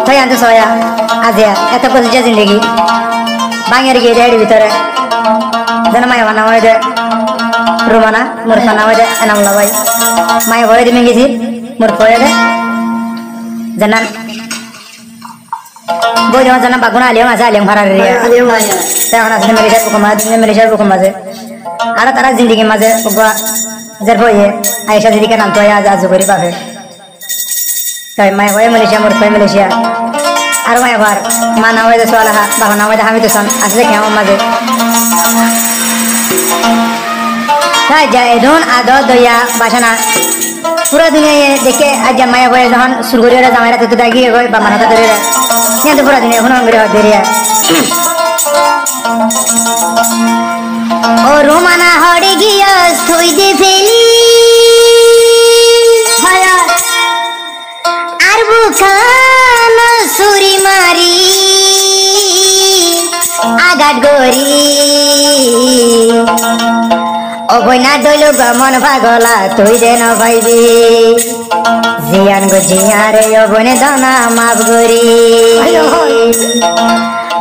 তো আনতে সয়া আজিয়া এত কলিজা জিন্দগি বাঙের গিয়ে দেড় ভিতরে যেন মায়া বানা হয় দে রুমানা মোর খানা হয় দে এনামলা ভাই মায়া ভয়ে দিমে গেছি মোর ভয়ে দে জানান বই যখন জানা বাগুনা আলিয়াম আছে আলিয়াম ভাড়া রে এখন আসলে মালয়েশিয়ার বুকুম মাঝে আর তারা জিন্দগি মাঝে যার ভয়ে আয়েশা দিদিকে নাম তো আজ আজ করি পাবে তাই মায়া ভয়ে মালয়েশিয়া মোর ভয়ে মালয়েশিয়া আর মায়া ভার মা নাম হয় সোয়ালাহা বাবা নাম হয় হামিদ হোসেন আসলে কেমন মাঝে তাই যায় ধন আদর দয়া বাসনা পুরো দুনিয়া দেখে আজ মায়া ভয়ে যখন শুরু করে জামাইরা তো দাগিয়ে গয় বা মানাটা ধরে কিন্তু পুরো দুনিয়া এখন আমরা ধরিয়া ও রোমানা হড়ে গিয়া থই দে ফেলি আর বুকান সুরি মারি আগাট গরি অবৈনা দইল গমন পাগলা তুই দে ন পাইবি জিয়ান গো জিয়ারে অবনে দানা মাপ গরি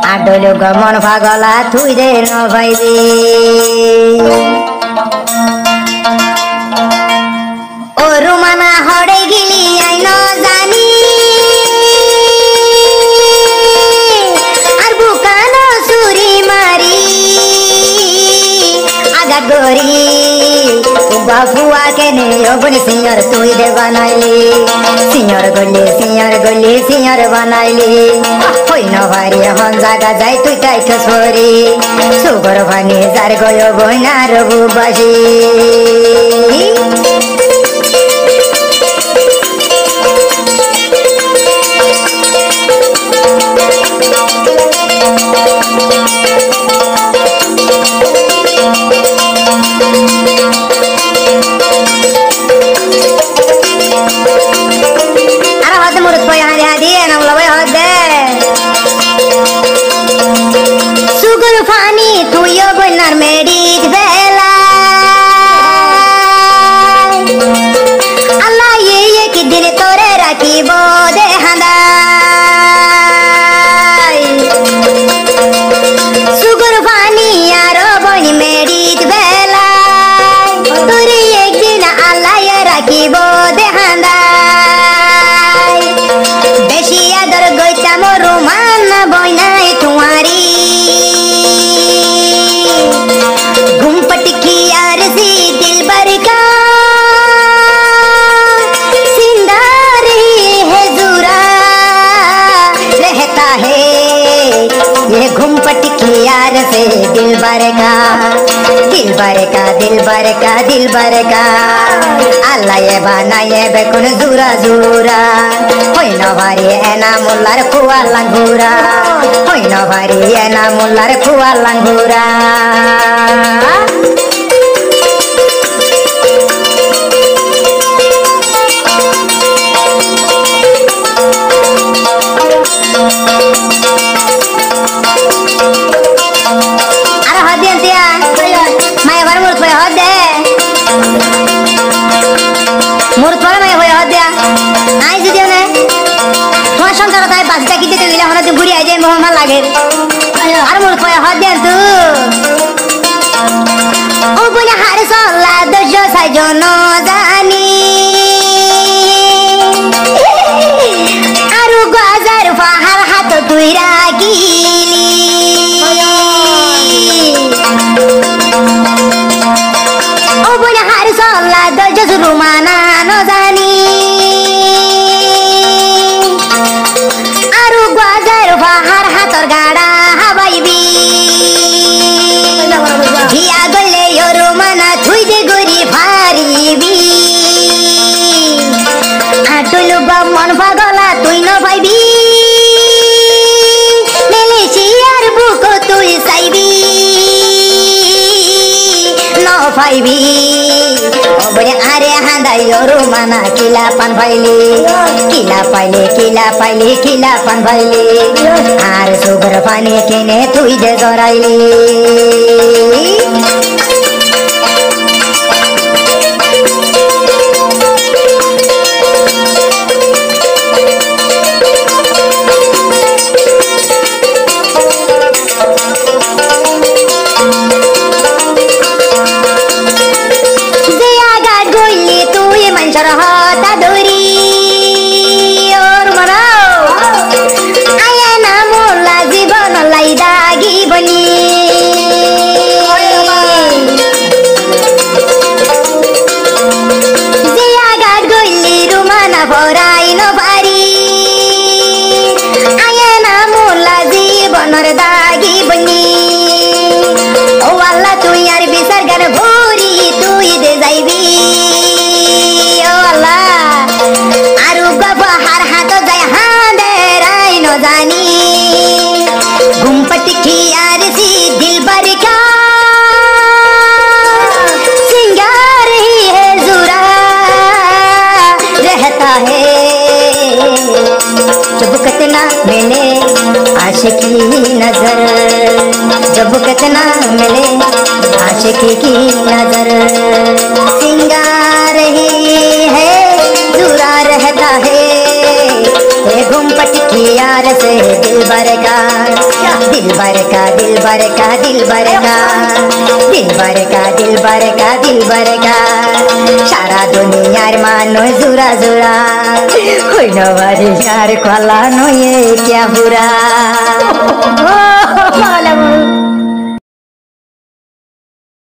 আর দইল গমন পাগলা তুই দে ন পাইবি ও রুমানা হড়ে গিলি আই ন জানি আর বুকান সুরি মারি আগা গরি বাবুয়া কেনে অবনে সিঙ্গার তুই দে বানাইলি সিঙ্গার গলি সিঙ্গার বানাইলি হই ন ভারি হন জাগা যাই তুই তাই খসরি সুগর ভানি যার গয় বইনা রবু বাসি दिल भर का अल्लाह ये बनाए बेकुन जुरा जुरा होई न भारी एना मुल्लार खुआ लंगूरा होई न भारी एना मुल्लार खुआ लंगूरा আর মোর কয় হদ দেন তু ও বলে হার সল্লা দশ সাই জন জানি আর গজার পাহাড় হাত তুই রাখিলি ও বলে হার সল্লা দশ রুমানা ন জানি গাড়া হাবাইবি ভিয়া গলে রোমানা তুই দে গরি ফারিবি আটুলু মন পাগলা তুই ন পাইবি মেলেছিয়ার বুক তুই চাইবি ন পাইবি বলে আরে হাঁদাই রোমানা কিলা পান পাইলি কিলা পান পাইলি আর সুগর পানি কিনে তুই দে জরাইলি जानी घुमपट की यार सी दिल भर का सिंगार ही है जुरा रहता है जब कितना मिले आशिकी नजर जब कितना मिले आशिकी की नजर सिंगार ही है जुरा रहता है घुमपट की यार से दिल भर का दिल भर का दिल भर का दिल भर का दिल भर का दिल भर का दिल भर का সারা দুনিয়ার মানুষ জোড়া জোড়া হইল বাড়ি আর কলা নয়ে কে বুড়া